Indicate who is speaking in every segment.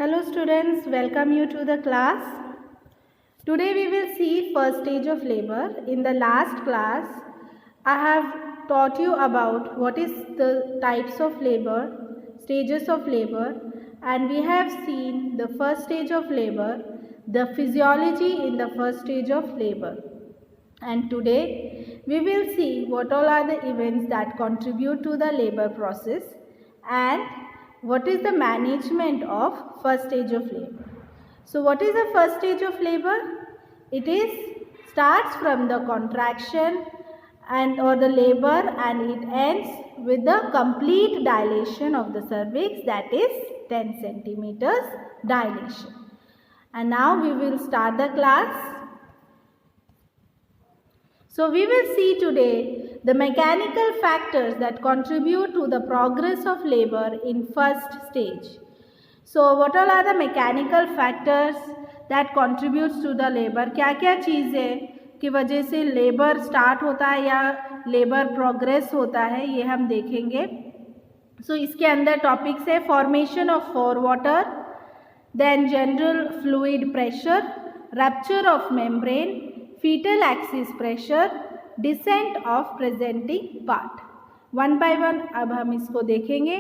Speaker 1: Hello students, welcome you to the class. Today we will see first stage of labor. In the last class, I have taught you about what is the types of labor, stages of labor, and we have seen the first stage of labor, the physiology in the first stage of labor. And today we will see what all are the events that contribute to the labor process and what is the management of first stage of labor. So what is the first stage of labor? It starts from the contraction or the labor, and it ends with the complete dilation of the cervix, that is 10 centimeters dilation. And now we will start the class. So we will see today the mechanical factors that contribute to the progress of labor in first stage. So what all are the mechanical factors that contributes to the labor? क्या क्या चीज़ें की वजह से labour start होता है या labour progress होता है, ये हम देखेंगे. सो इसके अंदर टॉपिक्स है formation of forewater, then general fluid pressure, rupture of membrane, fetal axis pressure, descent of presenting part. One by one अब हम इसको देखेंगे.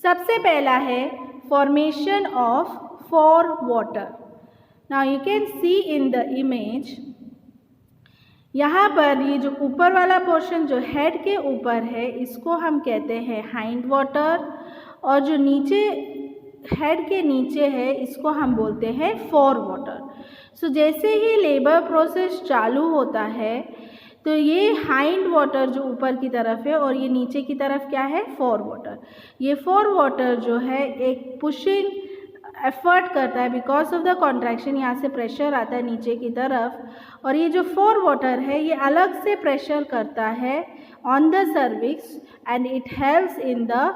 Speaker 1: सबसे पहला है formation of pore water. Now you can see in the image, यहाँ पर ये जो ऊपर वाला पोर्शन जो हेड के ऊपर है इसको हम कहते हैं हाइंड वाटर, और जो नीचे हेड के नीचे है इसको हम बोलते हैं फोर वाटर. सो जैसे ही लेबर प्रोसेस चालू होता है तो ये हाइंड वाटर जो ऊपर की तरफ है और ये नीचे की तरफ क्या है, फोर वाटर. ये फोर वाटर जो है एक पुशिंग एफर्ट करता है बिकॉज ऑफ द कॉन्ट्रैक्शन. यहाँ से प्रेशर आता है नीचे की तरफ, और ये जो फोर वाटर है ये अलग से प्रेशर करता है on the cervix and it helps in the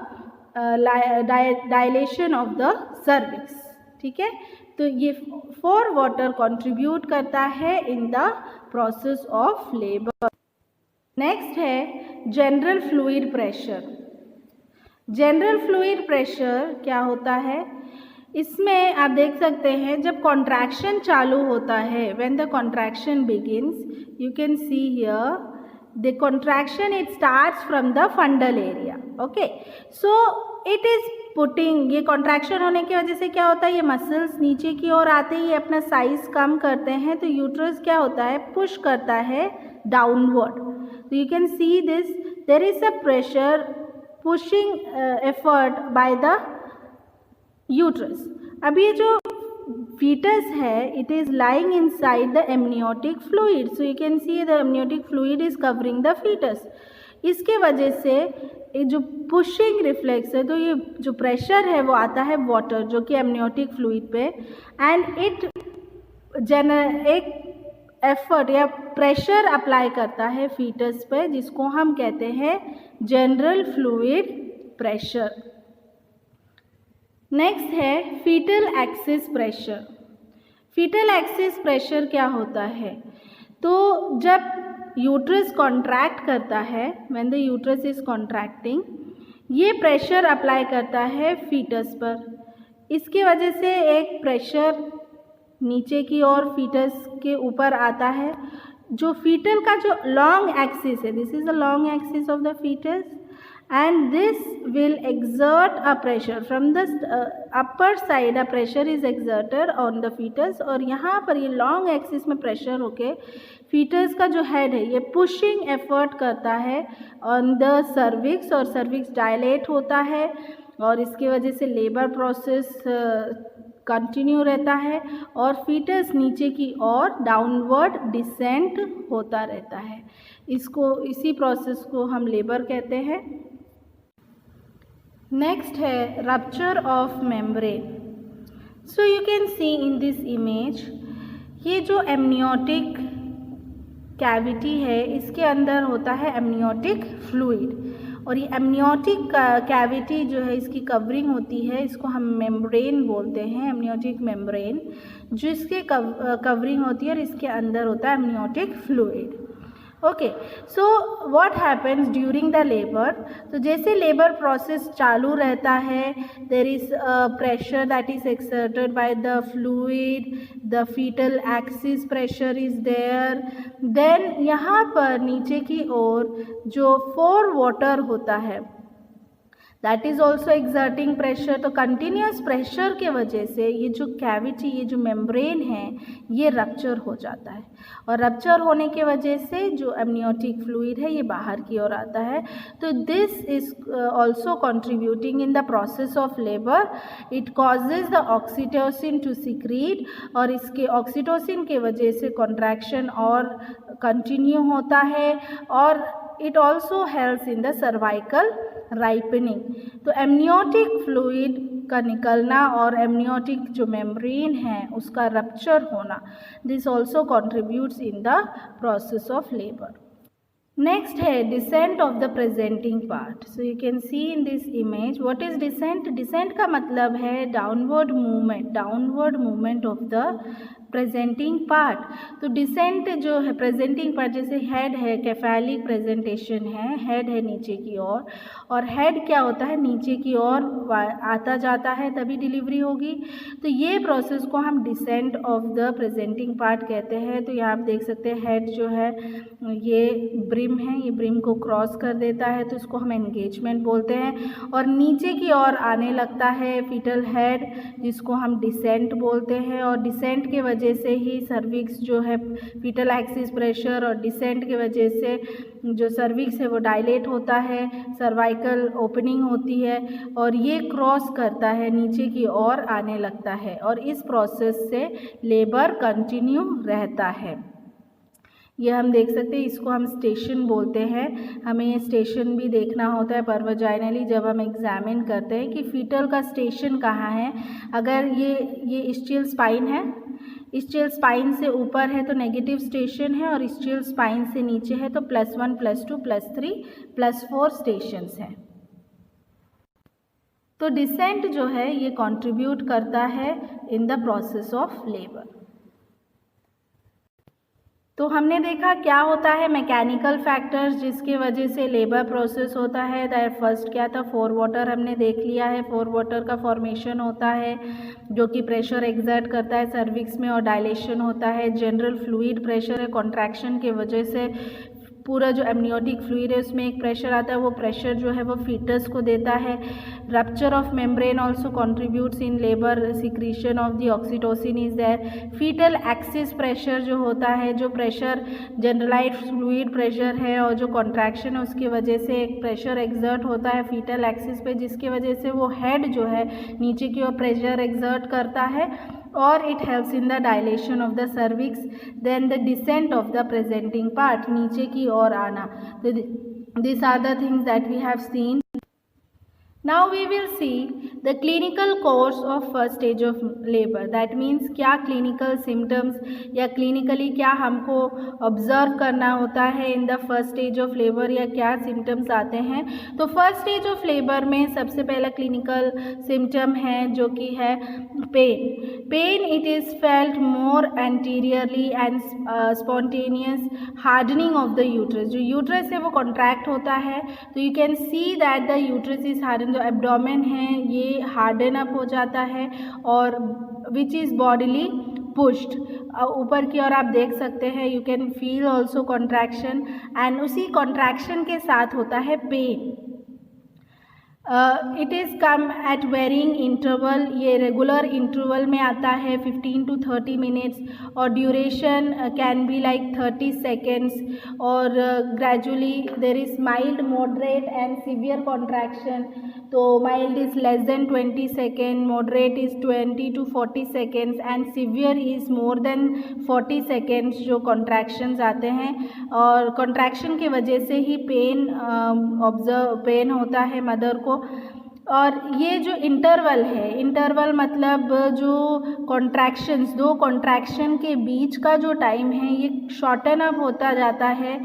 Speaker 1: dilation of the cervix. ठीक है, तो ये फोर वाटर कंट्रीब्यूट करता है in the process of labour. Next है general fluid pressure. General fluid pressure क्या होता है, इसमें आप देख सकते हैं जब कॉन्ट्रैक्शन चालू होता है, when the contraction begins, you can see here the contraction, it starts from the फंडल area. Okay, so it is putting, ये कॉन्ट्रैक्शन होने की वजह से क्या होता है, ये मसल्स नीचे की ओर आते ही अपना साइज कम करते हैं, तो यूट्रस क्या होता है, पुश करता है डाउनवर्ड. तो you can see this, there is a pressure pushing effort by the uterus. अब ये जो fetus है, it is lying inside the amniotic fluid, so you can see the amniotic fluid is covering the fetus. इसके वजह से ये जो pushing reflex है, तो ये जो प्रेशर है वो आता है वाटर जो कि एमनियोटिक फ्लूइड पे, एंड इट एक एफर्ट या प्रेशर अप्लाई करता है फीटस पे, जिसको हम कहते हैं जनरल फ्लूइड प्रेशर. नेक्स्ट है foetal axis pressure. Foetal axis pressure क्या होता है, तो जब यूट्रस कॉन्ट्रैक्ट करता है, when the uterus is contracting, ये प्रेशर अप्लाई करता है फीटस पर. इसके वजह से एक प्रेशर नीचे की ओर फीटस के ऊपर आता है. जो फीटल का जो लॉन्ग एक्सिस है, this is the long axis of the fetus, and this will exert a pressure from the upper side. A pressure is exerted on the fetus, और यहाँ पर ये लॉन्ग एक्सिस में प्रेशर होके foetus का जो head है ये पुशिंग एफर्ट करता है ऑन द सर्विक्स, और सर्विक्स डायलेट होता है, और इसकी वजह से लेबर प्रोसेस कंटिन्यू रहता है और फीटस नीचे की ओर डाउनवर्ड डिसेंट होता रहता है. इसी प्रोसेस को हम लेबर कहते हैं. नेक्स्ट है rupture of membrane. So you can see in this image, ये जो एमनियोटिक कैविटी है इसके अंदर होता है एमनियोटिक फ्लूइड, और ये एमनियोटिक कैविटी जो है इसकी कवरिंग होती है, इसको हम मेम्ब्रेन बोलते हैं, एमनियोटिक मेम्ब्रेन, जो इसके कवरिंग होती है, और इसके अंदर होता है amniotic fluid. Okay, so what happens during the labour. तो जैसे लेबर प्रोसेस चालू रहता है, there is pressure that is exerted by the fluid, the fetal axis pressure is there. Then यहाँ पर नीचे की ओर जो फोर वाटर होता है that is also exerting pressure. तो कंटिन्यूस प्रेशर के वजह से ये जो कैविटी, ये जो मेम्ब्रेन है, ये रप्चर हो जाता है, और रप्चर होने के वजह से जो एमनियोटिक फ्लूइड है ये बाहर की ओर आता है. तो this is also contributing in the process of labour. It causes the oxytocin to secrete, और इसके ऑक्सीटोसिन के वजह से कॉन्ट्रैक्शन और कंटिन्यू होता है, और it also helps in the cervical ripening. तो एमनियोटिक फ्लूइड का निकलना और एमनियोटिक जो मेम्ब्रेन है उसका रप्चर होना, this also contributes in the process of labour. Next है descent of the presenting part. So you can see in this image what is descent. Descent का मतलब है downward movement of the presenting part. तो descent जो है presenting part, जैसे head है, केफेलिक presentation है, हेड है नीचे की ओर, और हेड क्या होता है, नीचे की ओर आता जाता है तभी डिलीवरी होगी. तो ये प्रोसेस को हम decent of the presenting part कहते हैं. तो यहाँ आप देख सकते हैं हेड जो है ये ब्रिम है, ये ब्रिम को क्रॉस कर देता है, तो इसको हम एंगेजमेंट बोलते हैं. और नीचे की ओर आने लगता है फीटल हेड, जिसको हम डिसेंट बोलते हैं. और डिसेंट के वजह से ही सर्विक्स जो है, फीटल एक्सिस प्रेशर और डिसेंट के वजह से जो सर्विक्स है वो डायलेट होता है, सर्वाइकल ओपनिंग होती है, और ये क्रॉस करता है, नीचे की ओर आने लगता है, और इस प्रोसेस से लेबर कंटिन्यू रहता है. ये हम देख सकते हैं, इसको हम स्टेशन बोलते हैं. हमें ये स्टेशन भी देखना होता है परवजाइनली जब हम एग्जामिन करते हैं कि फीटल का स्टेशन कहाँ है. अगर ये इस्चियल स्पाइन है, इस्चियल स्पाइन से ऊपर है तो नेगेटिव स्टेशन है, और इस्चियल स्पाइन से नीचे है तो +1 +2 +3 +4 स्टेशंस हैं. तो डिसेंट जो है ये कंट्रीब्यूट करता है in the process of labour. तो हमने देखा क्या होता है मैकेनिकल फैक्टर्स जिसकी वजह से लेबर प्रोसेस होता है. दैट फर्स्ट क्या था, फोर वाटर हमने देख लिया है. फोर वाटर का फॉर्मेशन होता है जो कि प्रेशर एक्सर्ट करता है सर्विक्स में, और डायलेशन होता है. जनरल फ्लूइड प्रेशर है, कॉन्ट्रैक्शन के वजह से पूरा जो एमनियोटिक फ्लूइड है उसमें एक प्रेशर आता है, वो प्रेशर जो है वो फीटस को देता है. Rupture of membrane also contributes in labour, secretion of the oxytocin is there. Fetal axis pressure जो होता है, जो प्रेशर जनरलाइज फ्लूइड प्रेशर है, और जो कॉन्ट्रैक्शन है उसकी वजह से एक प्रेशर एक्सर्ट होता है फीटल एक्सिस पे, जिसकी वजह से वो हेड जो है नीचे की ओर प्रेशर एक्सर्ट करता है, और it helps in the dilation of the cervix. Then the descent of the presenting part, नीचे की ओर आना. तो these are the things that we have seen. Now we will see the clinical course of first stage of labor. That means क्या clinical symptoms या clinically क्या हमको observe करना होता है in the first stage of labor, या क्या symptoms आते हैं. तो first stage of labor में सबसे पहला clinical symptom है जो कि है pain. Pain, it is felt more anteriorly and spontaneous hardening of the uterus. जो uterus है वो contract होता है, तो you can see that the uterus is hardened. जो एब्डोमेन है ये हार्डन अप हो जाता है, और विच इज़ बॉडीली पुश्ड. ऊपर की ओर आप देख सकते हैं, you can feel also contraction, and उसी कॉन्ट्रैक्शन के साथ होता है pain. It is come at varying interval. ये रेगुलर इंटरवल में आता है 15 to 30 मिनट्स, और duration can be like 30 seconds, और gradually there is mild, moderate and severe contraction. तो mild is less than 20 second, moderate is 20 to 40 seconds, and severe is more than 40 seconds जो contractions आते हैं. और contraction की वजह से ही पेन होता है मदर को. और ये जो इंटरवल है, इंटरवल मतलब जो कॉन्ट्रैक्शंस, दो कॉन्ट्रैक्शन के बीच का जो टाइम है ये शॉर्टन अप होता जाता है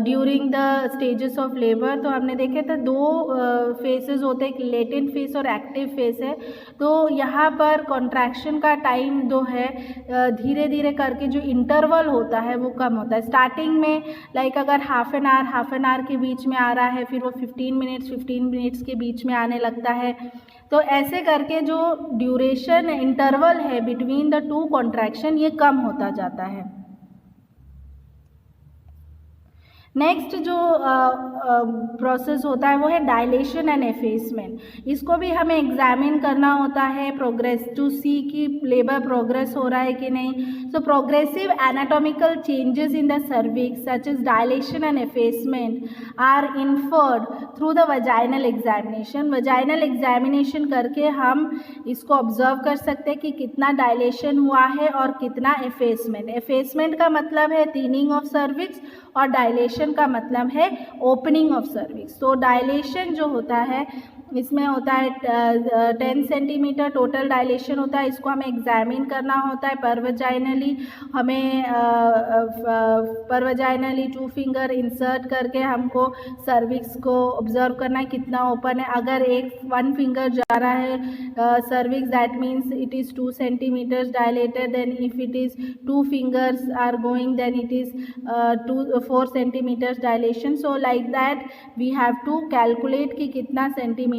Speaker 1: during the stages of labour. तो हमने देखे थे दो फेसेस होते हैं, एक लेटेंट फेस और एक्टिव फेस है। तो यहाँ पर कॉन्ट्रैक्शन का टाइम जो है धीरे धीरे करके जो इंटरवल होता है वो कम होता है। स्टार्टिंग में लाइक अगर हाफ एन आवर के बीच में आ रहा है, फिर वो 15 मिनट्स के बीच में आने लगता है। तो ऐसे करके जो ड्यूरेशन इंटरवल है बिटवीन द टू कॉन्ट्रैक्शन ये कम होता जाता है। नेक्स्ट जो प्रोसेस होता है वो है डायलेशन एंड एफेसमेंट। इसको भी हमें एग्जामिन करना होता है प्रोग्रेस, टू सी कि लेबर प्रोग्रेस हो रहा है कि नहीं। So progressive anatomical changes in the cervix such as dilation and effacement are inferred through the vaginal examination. Vaginal examination करके हम इसको ऑब्जर्व कर सकते हैं कि कितना डायलेशन हुआ है और कितना एफेसमेंट। एफेसमेंट का मतलब है थिनिंग ऑफ सर्विक्स और डायलेशन का मतलब है ओपनिंग ऑफ सर्विक्स। तो डायलेशन जो होता है इसमें होता है 10 सेंटीमीटर टोटल डायलेशन होता है। इसको हमें एग्जामिन करना होता है परवजाइनली। हमें परवजाइनली 2 फिंगर इंसर्ट करके हमको सर्विक्स को ऑब्जर्व करना है कितना ओपन है। अगर 1 फिंगर जा रहा है cervix that means it is 2 centimetres dilated. Then if it is 2 fingers are going then it is 4 centimetres dilation. So like that we have to calculate कि कितना सेंटीमीटर्स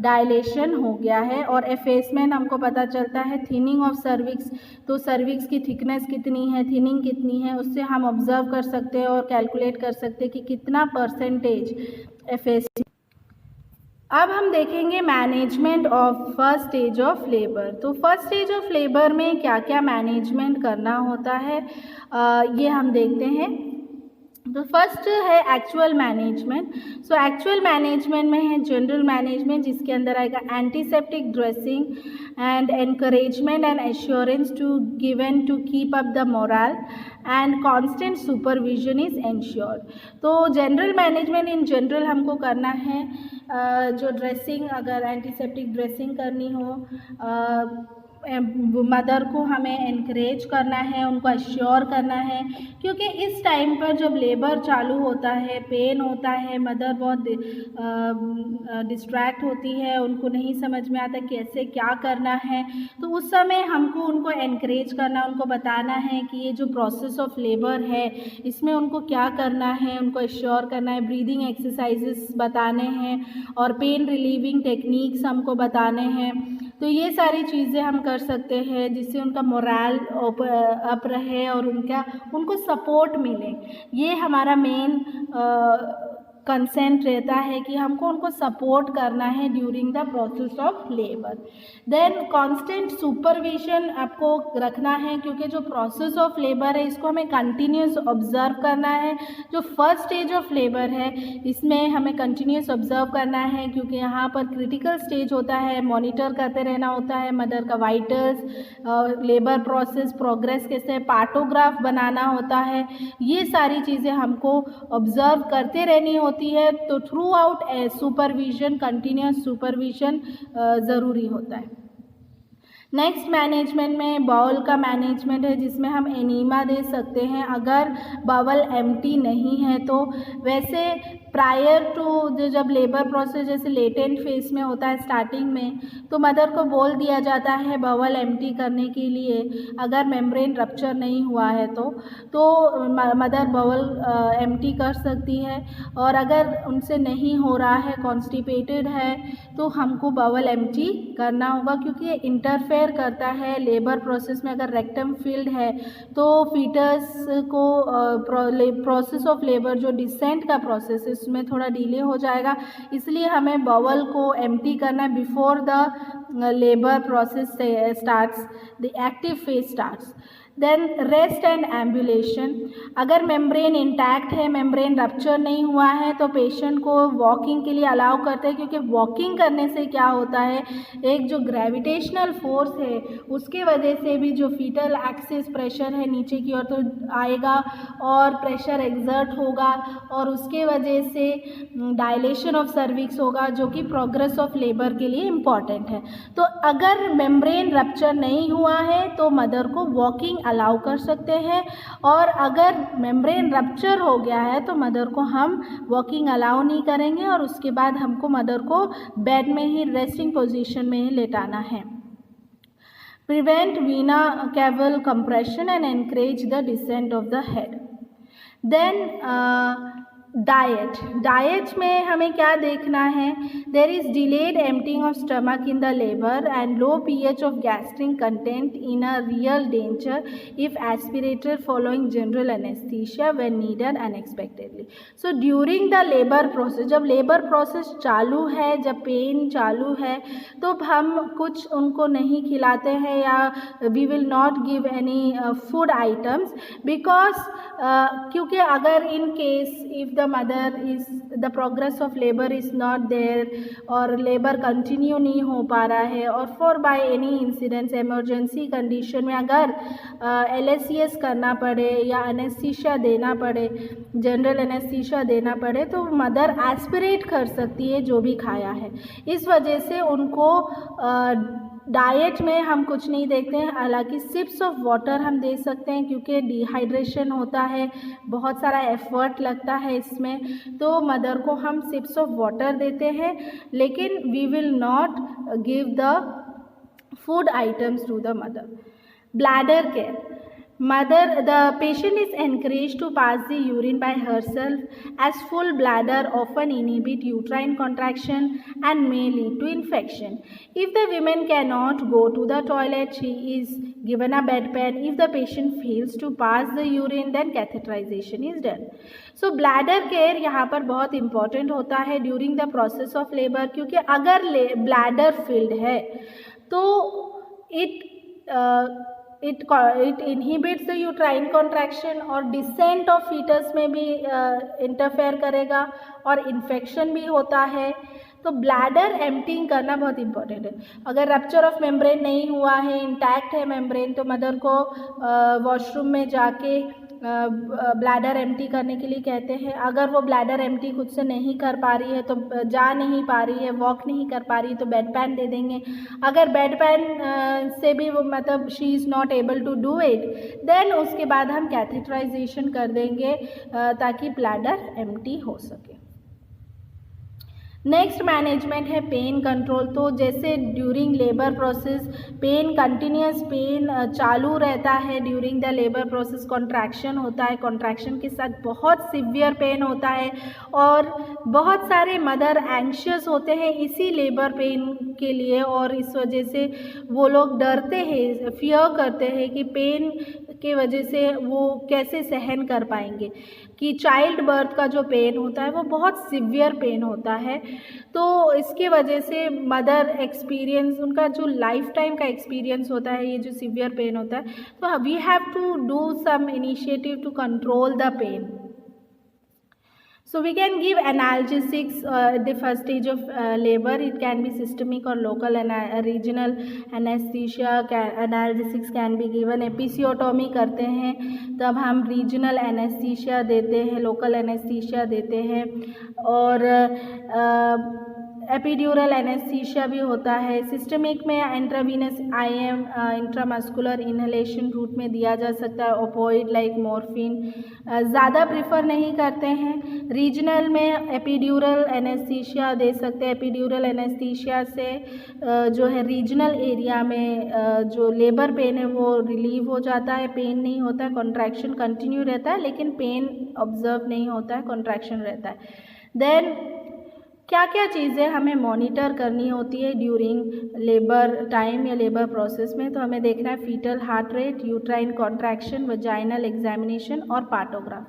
Speaker 1: डायलेशन हो गया है। और एफेसमेंट हमको पता चलता है थिनिंग ऑफ सर्विक्स। तो सर्विक्स की थिकनेस कितनी है, थिनिंग कितनी है, उससे हम ऑब्जर्व कर सकते हैं और कैलकुलेट कर सकते हैं कि कितना परसेंटेज एफेसमेंट। अब हम देखेंगे management of first stage of labour. तो फर्स्ट स्टेज ऑफ लेबर में क्या क्या मैनेजमेंट करना होता है ये हम देखते हैं। तो फर्स्ट है actual management. So actual management में है जनरल मैनेजमेंट, जिसके अंदर आएगा antiseptic dressing and encouragement and assurance to given to keep up the morale and constant supervision is ensured. तो जनरल मैनेजमेंट इन जनरल हमको करना है जो ड्रेसिंग, अगर एंटीसेप्टिक ड्रेसिंग करनी हो मदर को हमें इनकरेज करना है, उनको अश्योर करना है, क्योंकि इस टाइम पर जब लेबर चालू होता है पेन होता है, मदर बहुत डिस्ट्रैक्ट होती है, उनको नहीं समझ में आता कैसे क्या करना है। तो उस समय हमको उनको इनकरेज करना, उनको बताना है कि ये जो प्रोसेस ऑफ लेबर है इसमें उनको क्या करना है, उनको अश्योर करना है। ब्रीदिंग एक्सरसाइजेस बताने हैं और पेन रिलीविंग टेक्निक्स हमको बताने हैं। तो ये सारी चीज़ें हम कर सकते हैं जिससे उनका मोरल अप रहे और उनको सपोर्ट मिले। ये हमारा मेन कंसेंट रहता है कि हमको उनको सपोर्ट करना है during the process of labour. Then constant supervision आपको रखना है, क्योंकि जो प्रोसेस ऑफ लेबर है इसको हमें कंटिन्यूस ऑब्जर्व करना है। जो फर्स्ट स्टेज ऑफ लेबर है इसमें हमें कंटिन्यूस ऑब्जर्व करना है, क्योंकि यहाँ पर क्रिटिकल स्टेज होता है, मॉनिटर करते रहना होता है मदर का वाइटल्स, लेबर प्रोसेस प्रोग्रेस कैसे, पार्टोग्राफ बनाना होता है। ये सारी चीज़ें हमको ऑब्जर्व करते रहनी होती है। तो through out supervision, continuous supervision ज़रूरी होता है। नेक्स्ट मैनेजमेंट में बाउल का मैनेजमेंट है, जिसमें हम एनीमा दे सकते हैं अगर बाउल एम्प्टी नहीं है तो। वैसे प्रायर टू जब लेबर प्रोसेस जैसे लेटेंट फेज में होता है स्टार्टिंग में, तो मदर को बोल दिया जाता है बाउल एम्प्टी करने के लिए, अगर मेम्ब्रेन रप्चर नहीं हुआ है तो मदर बाउल एम्प्टी कर सकती है। और अगर उनसे नहीं हो रहा है, कॉन्स्टिपेटेड है, तो हमको बाउल एम्प्टी करना होगा, क्योंकि ये इंटरफेयर करता है लेबर प्रोसेस में। अगर रेक्टम फील्ड है तो फीटस को प्रोसेस ऑफ लेबर जो डिसेंट का प्रोसेस है उसमें थोड़ा डिले हो जाएगा, इसलिए हमें बाउल को एम्प्टी करना है before the labour process starts, the active phase starts. Then rest and ambulation, अगर मेम्ब्रेन इंटैक्ट है, मेम्ब्रेन रप्चर नहीं हुआ है तो पेशेंट को वॉकिंग के लिए अलाउ करते हैं, क्योंकि वॉकिंग करने से क्या होता है, एक जो ग्रेविटेशनल फोर्स है उसके वजह से भी जो फीटल एक्सिस प्रेशर है नीचे की ओर तो आएगा और प्रेशर एक्सर्ट होगा और उसके वजह से डायलेशन ऑफ सर्विक्स होगा, जो कि प्रोग्रेस ऑफ लेबर के लिए इम्पॉर्टेंट है। तो अगर मेम्ब्रेन रप्चर नहीं हुआ है तो मदर को वॉकिंग अलाउ कर सकते हैं, और अगर मेम्ब्रेन रप्चर हो गया है तो मदर को हम वॉकिंग अलाउ नहीं करेंगे और उसके बाद हमको मदर को बेड में ही रेस्टिंग पोजीशन में ही लेटाना है। Prevent vena caval compression and encourage the descent of the head. Then diet में हमें क्या देखना है, there is delayed emptying of stomach in the labour and low pH of gastric content in a real danger if aspirated following general anaesthesia when needed unexpectedly. So during the labour process, जब labour process चालू है, जब pen चालू है, तो हम कुछ उनको नहीं खिलाते हैं या we will not give any food items, because क्योंकि अगर in case if the mother is the progress of labour is not there और लेबर कंटिन्यू नहीं हो पा रहा है और for by any incidents emergency condition में अगर LSCS करना पड़े या एनेस्थीसिया देना पड़े, जनरल एनेस्थीसिया देना पड़े, तो मदर एस्पिरेट कर सकती है जो भी खाया है। इस वजह से उनको डाइट में हम कुछ नहीं देखते हैं, हालांकि सिप्स ऑफ वाटर हम दे सकते हैं क्योंकि डिहाइड्रेशन होता है, बहुत सारा एफर्ट लगता है इसमें, तो मदर को हम सिप्स ऑफ वाटर देते हैं, लेकिन we will not give the food items to the mother. Bladder care, the patient is encouraged to pass the urine by herself, as full bladder often inhibit uterine contraction and may lead to infection. If the woman cannot go to the toilet, she is given a bedpan. If the patient fails to pass the urine, then catheterization is done. So bladder care यहाँ पर बहुत important होता है during the process of labor, क्योंकि अगर bladder filled है तो it inhibits the uterine contraction और डिसेंट ऑफ फीटस में भी इंटरफेयर करेगा और इन्फेक्शन भी होता है। तो ब्लैडर एम्प्टिंग करना बहुत इंपॉर्टेंट है। अगर रप्चर ऑफ मेम्ब्रेन नहीं हुआ है, इंटैक्ट है मेम्ब्रेन, तो मदर को वॉशरूम में जाके ब्लैडर एम्प्टी करने के लिए कहते हैं। अगर वो ब्लैडर एम्प्टी खुद से नहीं कर पा रही है, तो जा नहीं पा रही है, वॉक नहीं कर पा रही है, तो बेड पैन दे देंगे। अगर बेड पैन से भी वो मतलब she is not able to do it, then उसके बाद हम कैथेटराइजेशन कर देंगे ताकि ब्लैडर एम्प्टी हो सके। नेक्स्ट मैनेजमेंट है पेन कंट्रोल। तो जैसे during labour process pain, continuous pain चालू रहता है during the labour process, contraction होता है, कॉन्ट्रैक्शन के साथ बहुत सिवियर पेन होता है और बहुत सारे मदर एंशियस होते हैं इसी लेबर पेन के लिए, और इस वजह से वो लोग डरते हैं, फियर करते हैं कि पेन के वजह से वो कैसे सहन कर पाएंगे, कि चाइल्ड बर्थ का जो पेन होता है वो बहुत सिवियर पेन होता है। तो इसके वजह से मदर एक्सपीरियंस, उनका जो लाइफ टाइम का एक्सपीरियंस होता है, ये जो सिवियर पेन होता है, तो we have to do some initiative to control the pain. So we can give analgesics at the first stage of labor. It can be systemic or local and regional anesthesia. Analgesics can be given. Episiotomy करते हैं तब हम regional anaesthesia देते हैं, local anaesthesia देते हैं, और epidural anaesthesia भी होता है। सिस्टमिक में intravenous IM intramuscular inhalation route में दिया जा सकता है, ओपोइड लाइक मॉर्फिन ज़्यादा प्रिफर नहीं करते हैं। रीजनल में एपिड्यूरल एनेस्थीसिया दे सकते हैं। एपिड्यूरल एनेस्थीसिया से जो है रीजनल एरिया में जो लेबर पेन है वो रिलीव हो जाता है, पेन नहीं होता है, कॉन्ट्रैक्शन कंटिन्यू रहता है लेकिन पेन ऑब्जर्व नहीं होता है, कॉन्ट्रैक्शन रहता है। देन क्या क्या चीज़ें हमें मॉनिटर करनी होती है ड्यूरिंग लेबर टाइम या लेबर प्रोसेस में, तो हमें देखना है fetal heart rate, uterine contraction, vaginal examination और पार्टोग्राफ।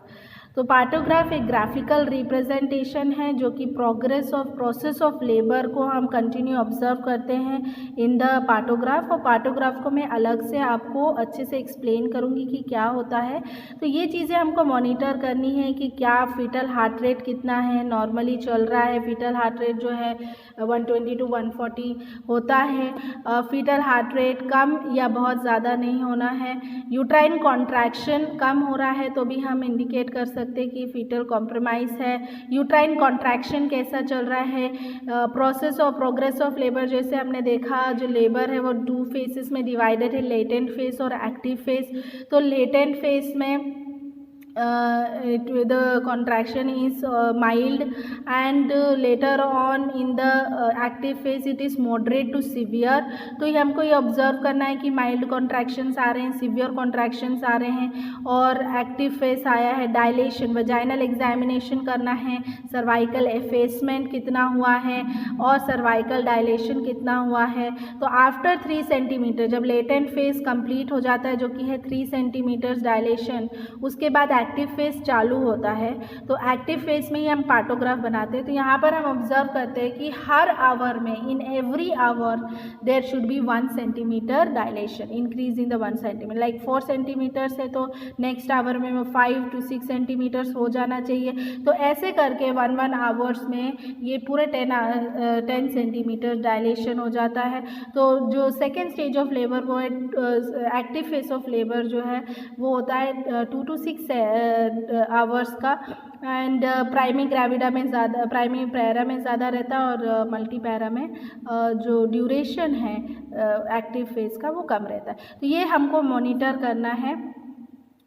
Speaker 1: तो पार्टोग्राफ एक ग्राफिकल रिप्रेजेंटेशन है जो कि प्रोसेस ऑफ लेबर को हम कंटिन्यू ऑब्जर्व करते हैं इन द पार्टोग्राफ। और पार्टोग्राफ को मैं अलग से आपको अच्छे से एक्सप्लेन करूँगी कि क्या होता है। तो ये चीज़ें हमको मॉनिटर करनी है कि क्या फीटल हार्ट रेट कितना है, नॉर्मली चल रहा है। फीटल हार्ट रेट जो है 120 to 140 होता है। फीटल हार्ट रेट कम या बहुत ज़्यादा नहीं होना है। यूट्राइन कॉन्ट्रैक्शन कम हो रहा है तो भी हम इंडिकेट कर सकते हैं कि फीटल कॉम्प्रोमाइज़ है। यूट्राइन कॉन्ट्रैक्शन कैसा चल रहा है। प्रोग्रेस ऑफ लेबर, जैसे हमने देखा जो लेबर है वो 2 फेसेस में डिवाइडेड है, लेटेंट फेस और एक्टिव फेस। तो लेटेंट फेस में the contraction is mild, and later on in the active phase it is moderate to severe। तो ये हमको ये ऑब्जर्व करना है कि माइल्ड कॉन्ट्रैक्शंस आ रहे हैं, सीवियर कॉन्ट्रैक्शंस आ रहे हैं, और एक्टिव फेस आया है। डायलेशन, वजाइनल एग्जामिनेशन करना है, सर्वाइकल एफेसमेंट कितना हुआ है और सर्वाइकल डायलेशन कितना हुआ है। तो आफ्टर 3 सेंटीमीटर, जब लेटेंट फेस कंप्लीट हो जाता है जो कि है 3 सेंटीमीटर्स डायलेशन, उसके बाद एक्टिव फेस चालू होता है। तो एक्टिव फेस में ही हम पार्टोग्राफ बनाते हैं। तो यहाँ पर हम ऑब्जर्व करते हैं कि हर आवर में, in every hour there should be 1 centimetre dilation, increase in the 1 centimetre. Like 4 centimetres है तो नेक्स्ट आवर में 5 to 6 सेंटीमीटर्स हो जाना चाहिए। तो ऐसे करके 1 आवर्स में ये पूरे 10 सेंटीमीटर डायलेशन हो जाता है। तो जो सेकेंड स्टेज ऑफ लेबर वो है एक्टिव फेस ऑफ लेबर जो है वो होता है 2 to 6 आवर्स का। एंड प्राइमी ग्रेविडा में ज़्यादा, प्राइमी पैरा में ज़्यादा रहता है, और मल्टी पैरा में जो ड्यूरेशन है एक्टिव फेस का वो कम रहता है। तो ये हमको मॉनिटर करना है।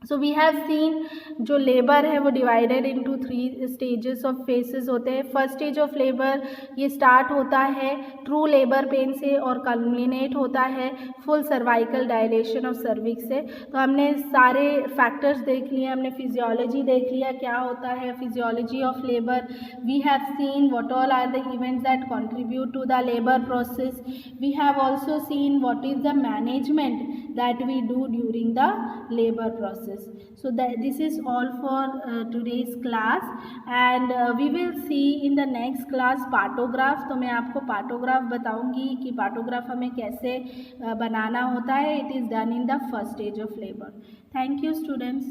Speaker 1: सो वी हैव सीन जो लेबर है वो divided into 3 stages of faces होते हैं। फर्स्ट स्टेज ऑफ लेबर ये स्टार्ट होता है ट्रू लेबर पेन से और कल्मिनेट होता है full cervical dilation of cervix से। तो हमने सारे फैक्टर्स देख लिए, हमने फिजियोलॉजी देख लिया क्या होता है, physiology of labour. We have seen what all are the events that contribute to the labour process. We have also seen what is the management that we do during the labor process. So this is all for today's class, and we will see in the next class partograph. तो मैं आपको partograph बताऊंगी कि partograph हमें कैसे बनाना होता है। It is done in the first stage of labour. Thank you students.